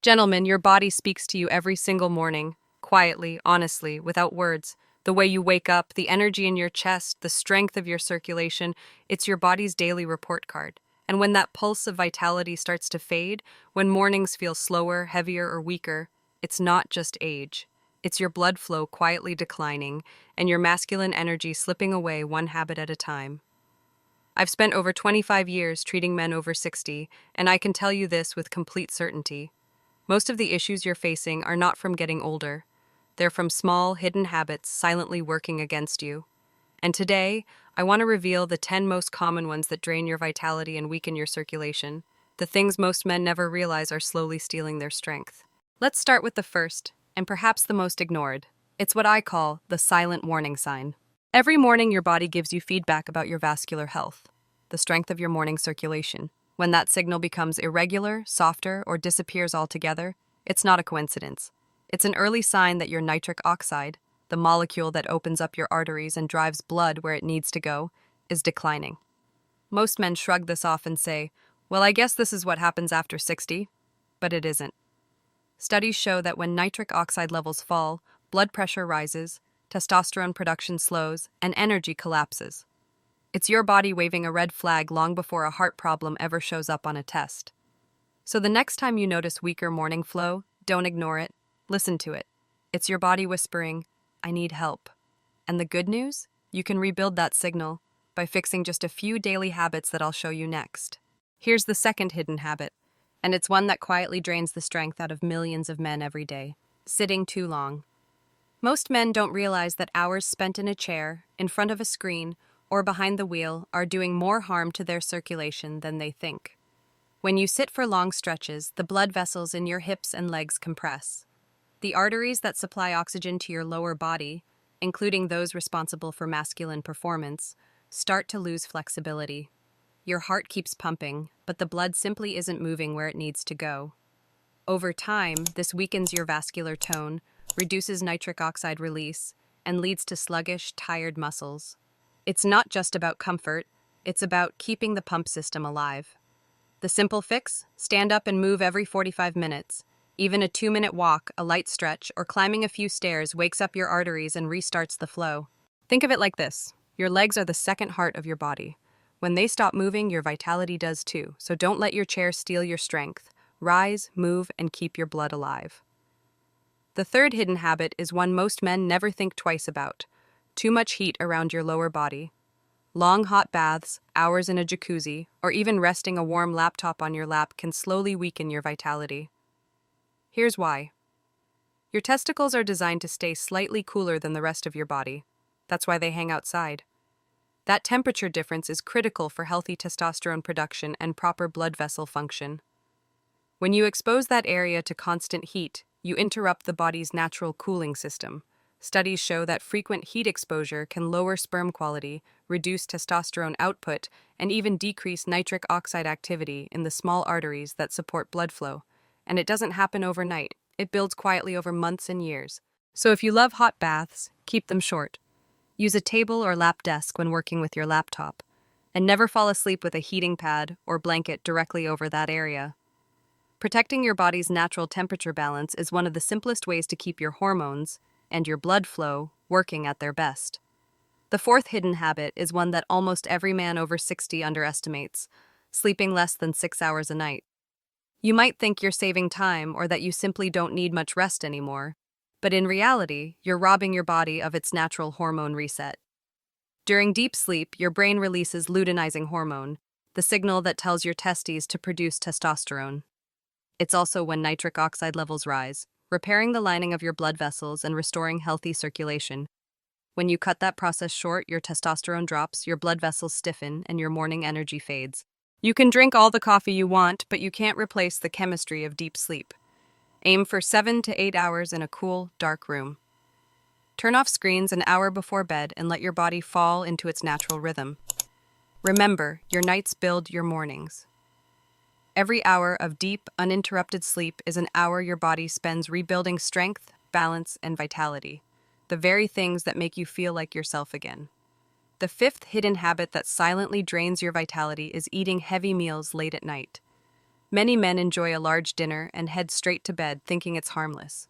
Gentlemen, your body speaks to you every single morning, quietly, honestly, without words. The way you wake up, the energy in your chest, the strength of your circulation, it's your body's daily report card. And when that pulse of vitality starts to fade, when mornings feel slower, heavier, or weaker, it's not just age. It's your blood flow quietly declining and your masculine energy slipping away one habit at a time. I've spent over 25 years treating men over 60, and I can tell you this with complete certainty. Most of the issues you're facing are not from getting older. They're from small, hidden habits silently working against you. And today, I want to reveal the 10 most common ones that drain your vitality and weaken your circulation. The things most men never realize are slowly stealing their strength. Let's start with the first, and perhaps the most ignored. It's what I call the silent warning sign. Every morning, your body gives you feedback about your vascular health, the strength of your morning circulation. When that signal becomes irregular, softer, or disappears altogether, it's not a coincidence. It's an early sign that your nitric oxide, the molecule that opens up your arteries and drives blood where it needs to go, is declining. Most men shrug this off and say, well, I guess this is what happens after 60, but it isn't. Studies show that when nitric oxide levels fall, blood pressure rises, testosterone production slows, and energy collapses. It's your body waving a red flag long before a heart problem ever shows up on a test. So the next time you notice weaker morning flow, don't ignore it. Listen to it. It's your body whispering, I need help. And the good news? You can rebuild that signal by fixing just a few daily habits that I'll show you next. Here's the second hidden habit, and it's one that quietly drains the strength out of millions of men every day: sitting too long. Most men don't realize that hours spent in a chair, in front of a screen, or behind the wheel are doing more harm to their circulation than they think. When you sit for long stretches, the blood vessels in your hips and legs compress. The arteries that supply oxygen to your lower body, including those responsible for masculine performance, start to lose flexibility. Your heart keeps pumping, but the blood simply isn't moving where it needs to go. Over time, this weakens your vascular tone, reduces nitric oxide release, and leads to sluggish, tired muscles. It's not just about comfort, it's about keeping the pump system alive. The simple fix? Stand up and move every 45 minutes. Even a 2-minute walk, a light stretch, or climbing a few stairs wakes up your arteries and restarts the flow. Think of it like this. Your legs are the second heart of your body. When they stop moving, your vitality does too, so don't let your chair steal your strength. Rise, move, and keep your blood alive. The third hidden habit is one most men never think twice about: too much heat around your lower body. Long hot baths, hours in a jacuzzi, or even resting a warm laptop on your lap can slowly weaken your vitality. Here's why. Your testicles are designed to stay slightly cooler than the rest of your body. That's why they hang outside. That temperature difference is critical for healthy testosterone production and proper blood vessel function. When you expose that area to constant heat, you interrupt the body's natural cooling system. Studies show that frequent heat exposure can lower sperm quality, reduce testosterone output, and even decrease nitric oxide activity in the small arteries that support blood flow. And it doesn't happen overnight. It builds quietly over months and years. So if you love hot baths, keep them short. Use a table or lap desk when working with your laptop. And never fall asleep with a heating pad or blanket directly over that area. Protecting your body's natural temperature balance is one of the simplest ways to keep your hormones and your blood flow working at their best. The fourth hidden habit is one that almost every man over 60 underestimates: sleeping less than 6 hours a night. You might think you're saving time or that you simply don't need much rest anymore, but in reality, you're robbing your body of its natural hormone reset. During deep sleep, your brain releases luteinizing hormone, the signal that tells your testes to produce testosterone. It's also when nitric oxide levels rise, repairing the lining of your blood vessels and restoring healthy circulation. When you cut that process short, your testosterone drops, your blood vessels stiffen, and your morning energy fades. You can drink all the coffee you want, but you can't replace the chemistry of deep sleep. Aim for 7 to 8 hours in a cool, dark room. Turn off screens an hour before bed and let your body fall into its natural rhythm. Remember, your nights build your mornings. Every hour of deep, uninterrupted sleep is an hour your body spends rebuilding strength, balance, and vitality, the very things that make you feel like yourself again. The fifth hidden habit that silently drains your vitality is eating heavy meals late at night. Many men enjoy a large dinner and head straight to bed thinking it's harmless.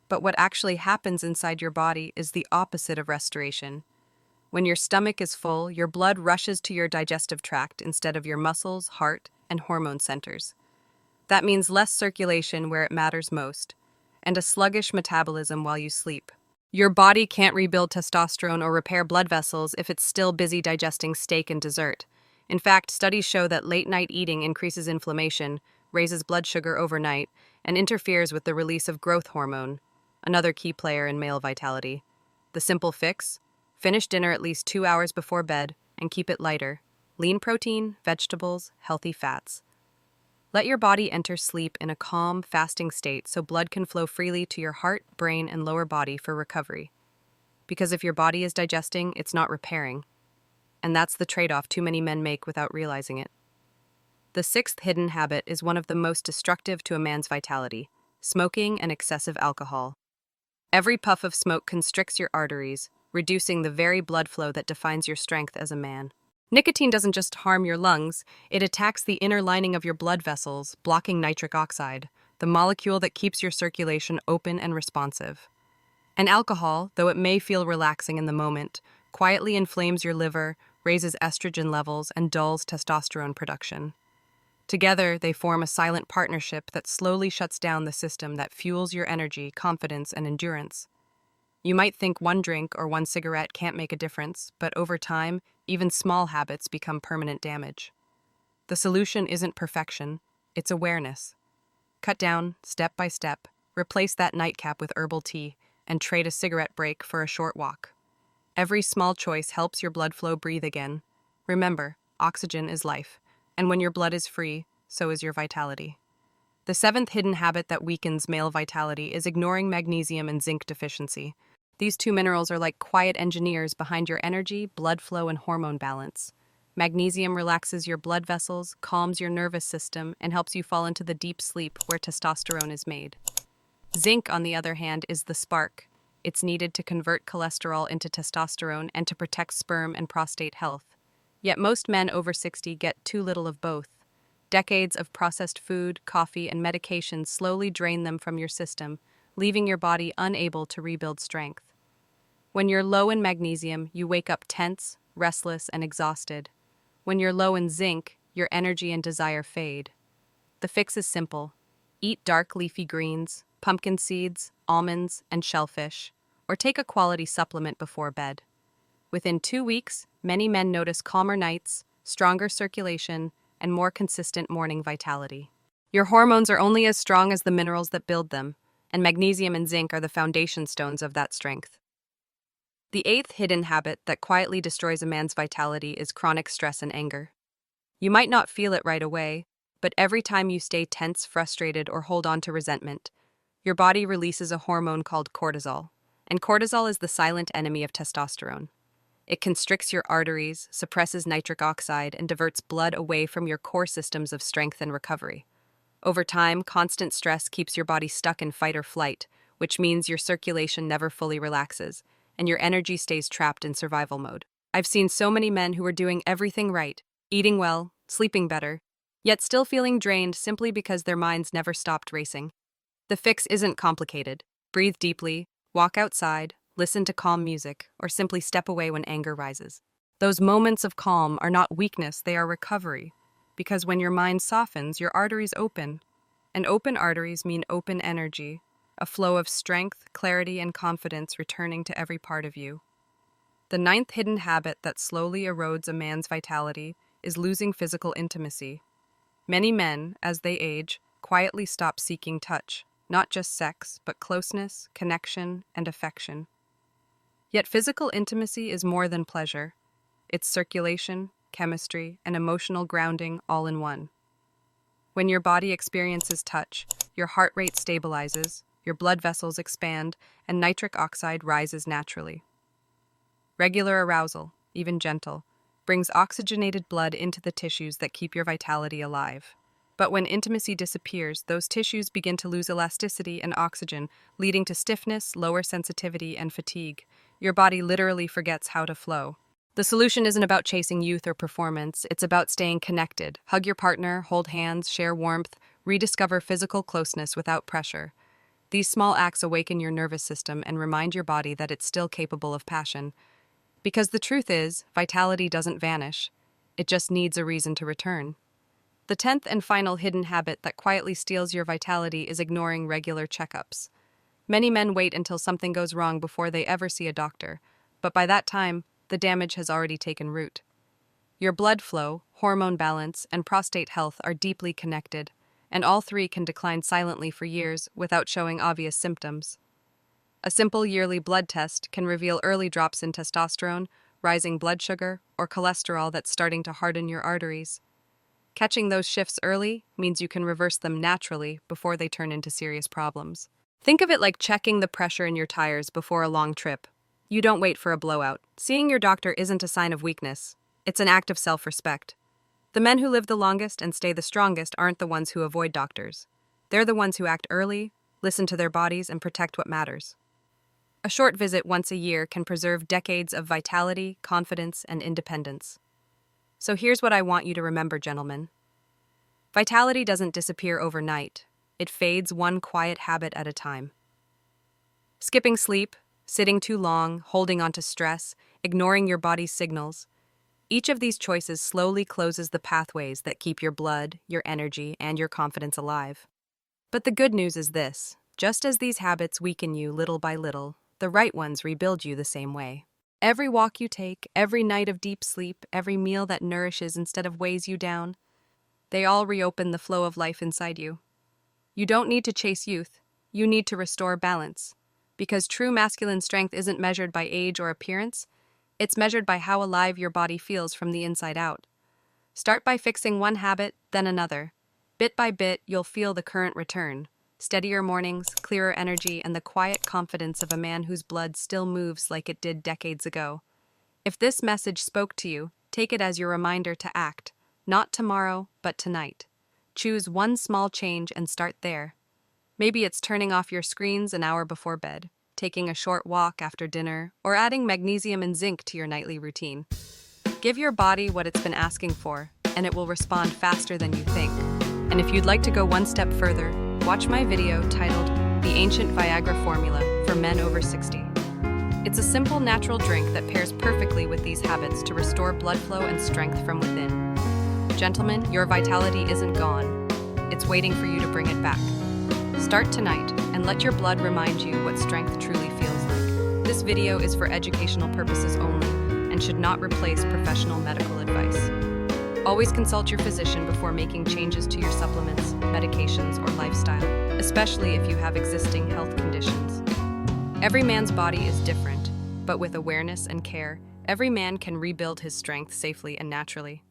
But what actually happens inside your body is the opposite of restoration. When your stomach is full, your blood rushes to your digestive tract instead of your muscles, heart, and hormone centers. That means less circulation where it matters most, and a sluggish metabolism while you sleep. Your body can't rebuild testosterone or repair blood vessels if it's still busy digesting steak and dessert. In fact, studies show that late-night eating increases inflammation, raises blood sugar overnight, and interferes with the release of growth hormone, another key player in male vitality. The simple fix? Finish dinner at least 2 hours before bed and keep it lighter. Lean protein, vegetables, healthy fats. Let your body enter sleep in a calm, fasting state so blood can flow freely to your heart, brain, and lower body for recovery. Because if your body is digesting, it's not repairing. And that's the trade-off too many men make without realizing it. The sixth hidden habit is one of the most destructive to a man's vitality: smoking and excessive alcohol. Every puff of smoke constricts your arteries, reducing the very blood flow that defines your strength as a man. Nicotine doesn't just harm your lungs, it attacks the inner lining of your blood vessels, blocking nitric oxide, the molecule that keeps your circulation open and responsive. And alcohol, though it may feel relaxing in the moment, quietly inflames your liver, raises estrogen levels, and dulls testosterone production. Together, they form a silent partnership that slowly shuts down the system that fuels your energy, confidence, and endurance. You might think one drink or one cigarette can't make a difference, but over time, even small habits become permanent damage. The solution isn't perfection, it's awareness. Cut down, step by step, replace that nightcap with herbal tea, and trade a cigarette break for a short walk. Every small choice helps your blood flow breathe again. Remember, oxygen is life, and when your blood is free, so is your vitality. The seventh hidden habit that weakens male vitality is ignoring magnesium and zinc deficiency. These two minerals are like quiet engineers behind your energy, blood flow, and hormone balance. Magnesium relaxes your blood vessels, calms your nervous system, and helps you fall into the deep sleep where testosterone is made. Zinc, on the other hand, is the spark. It's needed to convert cholesterol into testosterone and to protect sperm and prostate health. Yet most men over 60 get too little of both. Decades of processed food, coffee, and medications slowly drain them from your system, leaving your body unable to rebuild strength. When you're low in magnesium, you wake up tense, restless, and exhausted. When you're low in zinc, your energy and desire fade. The fix is simple. Eat dark leafy greens, pumpkin seeds, almonds, and shellfish, or take a quality supplement before bed. Within 2 weeks, many men notice calmer nights, stronger circulation, and more consistent morning vitality. Your hormones are only as strong as the minerals that build them, and magnesium and zinc are the foundation stones of that strength. The eighth hidden habit that quietly destroys a man's vitality is chronic stress and anger. You might not feel it right away, but every time you stay tense, frustrated, or hold on to resentment, your body releases a hormone called cortisol, and cortisol is the silent enemy of testosterone. It constricts your arteries, suppresses nitric oxide, and diverts blood away from your core systems of strength and recovery. Over time, constant stress keeps your body stuck in fight or flight, which means your circulation never fully relaxes, and your energy stays trapped in survival mode. I've seen so many men who are doing everything right, eating well, sleeping better, yet still feeling drained simply because their minds never stopped racing. The fix isn't complicated. Breathe deeply, walk outside, listen to calm music, or simply step away when anger rises. Those moments of calm are not weakness, they are recovery. Because when your mind softens, your arteries open. And open arteries mean open energy, a flow of strength, clarity, and confidence returning to every part of you. The ninth hidden habit that slowly erodes a man's vitality is losing physical intimacy. Many men, as they age, quietly stop seeking touch, not just sex, but closeness, connection, and affection. Yet physical intimacy is more than pleasure. It's circulation, chemistry, and emotional grounding all in one. When your body experiences touch, your heart rate stabilizes, your blood vessels expand, and nitric oxide rises naturally. Regular arousal, even gentle, brings oxygenated blood into the tissues that keep your vitality alive. But when intimacy disappears, those tissues begin to lose elasticity and oxygen, leading to stiffness, lower sensitivity, and fatigue. Your body literally forgets how to flow. The solution isn't about chasing youth or performance, it's about staying connected. Hug your partner, hold hands, share warmth, rediscover physical closeness without pressure. These small acts awaken your nervous system and remind your body that it's still capable of passion. Because the truth is, vitality doesn't vanish. It just needs a reason to return. The 10th and final hidden habit that quietly steals your vitality is ignoring regular checkups. Many men wait until something goes wrong before they ever see a doctor, but by that time, the damage has already taken root. Your blood flow, hormone balance, and prostate health are deeply connected, and all three can decline silently for years without showing obvious symptoms. A simple yearly blood test can reveal early drops in testosterone, rising blood sugar, or cholesterol that's starting to harden your arteries. Catching those shifts early means you can reverse them naturally before they turn into serious problems. Think of it like checking the pressure in your tires before a long trip. You don't wait for a blowout. Seeing your doctor isn't a sign of weakness. It's an act of self-respect. The men who live the longest and stay the strongest aren't the ones who avoid doctors. They're the ones who act early, listen to their bodies, and protect what matters. A short visit once a year can preserve decades of vitality, confidence, and independence. So here's what I want you to remember, gentlemen. Vitality doesn't disappear overnight. It fades one quiet habit at a time. Skipping sleep, sitting too long, holding on to stress, ignoring your body's signals. Each of these choices slowly closes the pathways that keep your blood, your energy, and your confidence alive. But the good news is this: just as these habits weaken you little by little, the right ones rebuild you the same way. Every walk you take, every night of deep sleep, every meal that nourishes instead of weighs you down, they all reopen the flow of life inside you. You don't need to chase youth, you need to restore balance. Because true masculine strength isn't measured by age or appearance, it's measured by how alive your body feels from the inside out. Start by fixing one habit, then another. Bit by bit, you'll feel the current return. Steadier mornings, clearer energy, and the quiet confidence of a man whose blood still moves like it did decades ago. If this message spoke to you, take it as your reminder to act, not tomorrow, but tonight. Choose one small change and start there. Maybe it's turning off your screens an hour before bed, taking a short walk after dinner, or adding magnesium and zinc to your nightly routine. Give your body what it's been asking for, and it will respond faster than you think. And if you'd like to go one step further, watch my video titled The Ancient Viagra Formula for Men Over 60. It's a simple, natural drink that pairs perfectly with these habits to restore blood flow and strength from within. Gentlemen, your vitality isn't gone. It's waiting for you to bring it back. Start tonight and let your blood remind you what strength truly feels like. This video is for educational purposes only and should not replace professional medical advice. Always consult your physician before making changes to your supplements, medications, or lifestyle, especially if you have existing health conditions. Every man's body is different, but with awareness and care, every man can rebuild his strength safely and naturally.